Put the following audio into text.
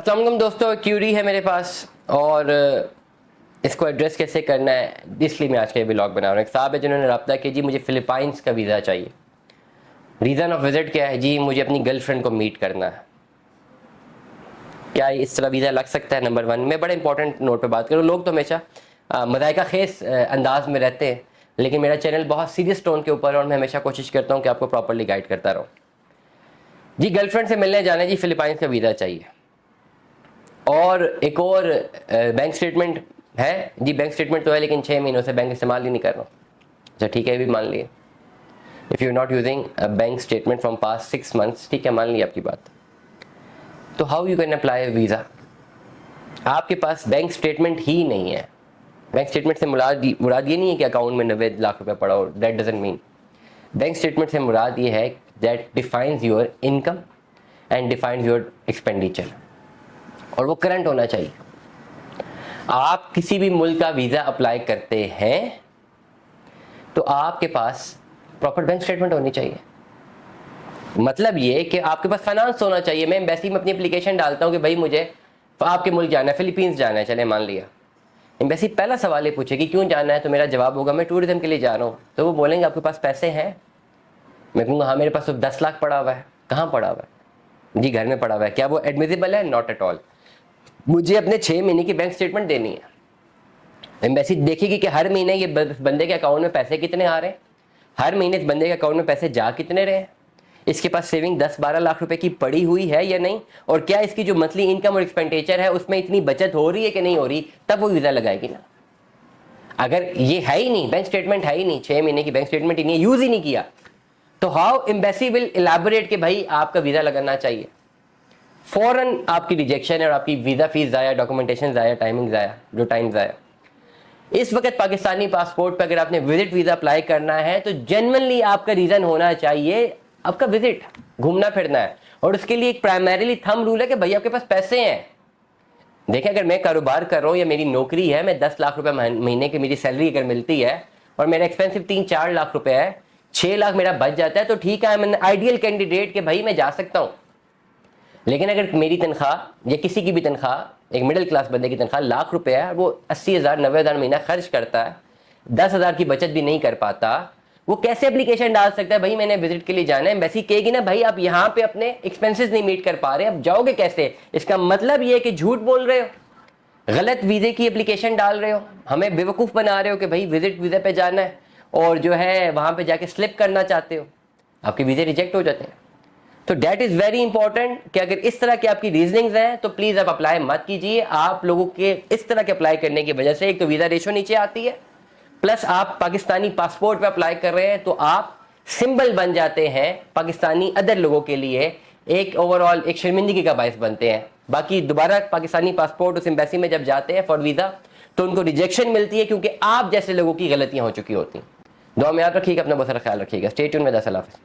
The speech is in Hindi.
अस्सलाम वालेकुम दोस्तों, क्यूरी है मेरे पास और इसको एड्रेस कैसे करना है इसलिए मैं आज का ये ब्लॉग बना रहा हूँ। एक साहब है जिन्होंने रब्ता किया, जी मुझे फ़िलिपाइंस का वीज़ा चाहिए। रीज़न ऑफ विज़िट क्या है? जी मुझे अपनी गर्लफ्रेंड को मीट करना है। क्या इस तरह वीज़ा लग सकता है? नंबर वन, मैं बड़े इंपॉर्टेंट नोट पे बात करूँ। लोग तो हमेशा मज़ाइका खेस अंदाज में रहते हैं, लेकिन मेरा चैनल बहुत सीरियस टोन के ऊपर है और मैं हमेशा कोशिश करता हूँ कि आपको प्रॉपरली गाइड करता रहूँ। जी गर्लफ्रेंड से मिलने जाना है, जी फ़िलिपाइंस का वीज़ा चाहिए। और एक और बैंक स्टेटमेंट है। जी बैंक स्टेटमेंट तो है, लेकिन 6 महीनों से बैंक इस्तेमाल ही नहीं कर रहा हूँ। अच्छा ठीक है, भी मान लिए। If you not using a bank statement from past 6 months, ठीक है मान ली आपकी बात। तो how you can apply visa? आपके पास बैंक स्टेटमेंट ही नहीं है। बैंक स्टेटमेंट से मुराद ये नहीं है कि अकाउंट में 90 लाख रुपये पड़ा हो। That doesn't mean. Bank statement से मुराद ये है that defines your income and defines your expenditure, और वो करंट होना चाहिए। आप किसी भी मुल्क का वीज़ा अप्लाई करते हैं तो आपके पास प्रॉपर बैंक स्टेटमेंट होनी चाहिए। मतलब ये कि आपके पास फाइनेंस होना चाहिए। मैं एम्बेसी में अपनी एप्लीकेशन डालता हूँ कि भाई मुझे आपके मुल्क जाना है, फिलीपींस जाना है, चले मान लिया। एम्बेसी पहला सवाल ये पूछेगी क्यों जाना है, तो मेरा जवाब होगा मैं टूरिज्म के लिए जा रहा हूँ। तो वो बोलेंगे आपके पास पैसे हैं? मैं कहूँगा हाँ मेरे पास तो 10 लाख पड़ा हुआ है। कहाँ पड़ा हुआ है? जी घर में पड़ा हुआ है। क्या वो एडमिसिबल है? Not at all. मुझे अपने 6 महीने की बैंक स्टेटमेंट देनी है। एम्बेसी देखेगी कि हर महीने ये बंदे के अकाउंट में पैसे कितने आ रहे हैं, हर महीने इस बंदे के अकाउंट में पैसे जा कितने रहे हैं, इसके पास सेविंग 10-12 लाख रुपए की पड़ी हुई है या नहीं, और क्या इसकी जो मंथली इनकम और एक्सपेंडिचर है उसमें इतनी बचत हो रही है कि नहीं हो रही, तब वो वीज़ा लगाएगी ना। अगर ये है ही नहीं, बैंक स्टेटमेंट है ही नहीं, 6 महीने की बैंक स्टेटमेंट ही नहीं, यूज़ ही नहीं किया, तो हाउ एम्बेसी विल इलेबोरेट कि भाई आपका वीज़ा लगाना चाहिए। फ़ौरन आपकी रिजेक्शन है और आपकी वीज़ा फीस ज़ाया, डॉक्यूमेंटेशन ज़ाया, टाइमिंग ज़ाया, जो टाइम ज़ाया। इस वक्त पाकिस्तानी पासपोर्ट पर अगर आपने विजिट वीज़ा अप्लाई करना है तो जेन्युइनली आपका रीज़न होना चाहिए आपका विजिट, घूमना फिरना है, और उसके लिए एक प्राइमरीली थंब रूल है कि भाई आपके पास पैसे हैं। देखें, अगर मैं कारोबार कर रहा हूँ या मेरी नौकरी है, मैं 10 लाख रुपए महीने की मेरी सैलरी अगर मिलती है और मेरा एक्सपेंसिव 3-4 लाख रुपए है, 6 लाख मेरा बच जाता है, तो ठीक है, I am an ideal candidate कि भाई मैं जा सकता हूँ। लेकिन अगर मेरी तनख्वाह या किसी की भी तनख्वाह, एक मिडिल क्लास बंदे की तनख्वाह लाख रुपए है, वो 80,000 90,000 महीना खर्च करता है, 10,000 की बचत भी नहीं कर पाता, वो कैसे एप्लीकेशन डाल सकता है भाई मैंने विजिट के लिए जाना है? एम्बेसी कहेगी ना भाई आप यहाँ पे अपने एक्सपेंसेस नहीं मीट कर पा रहे, अब जाओगे कैसे? इसका मतलब ये है कि झूठ बोल रहे हो, गलत वीज़े की एप्लीकेशन डाल रहे हो, हमें बेवकूफ़ बना रहे हो कि भाई विजिट वीज़े पे जाना है और जो है वहाँ पे जाके स्लिप करना चाहते हो, आपके वीज़े रिजेक्ट हो जाते हैं। तो डैट इज़ वेरी इंपॉर्टेंट कि अगर इस तरह की आपकी रीजनिंग्स हैं तो प्लीज़ आप अप्लाई मत कीजिए। आप लोगों के इस तरह के अप्लाई करने की वजह से एक तो वीज़ा रेशो नीचे आती है, प्लस आप पाकिस्तानी पासपोर्ट पे अप्लाई कर रहे हैं तो आप सिंबल बन जाते हैं पाकिस्तानी अदर लोगों के लिए, एक ओवरऑल एक शर्मिंदगी का बायस बनते हैं। बाकी दोबारा पाकिस्तानी पासपोर्ट उस एम्बेसी में जब जाते हैं फॉर वीज़ा तो उनको रिजेक्शन मिलती है क्योंकि आप जैसे लोगों की गलतियाँ हो चुकी होती हैं। दुआ में याद रखिएगा, अपना बहुत सारा ख्याल रखिएगा। स्टे ट्यून में। अल्लाह हाफ़िज़।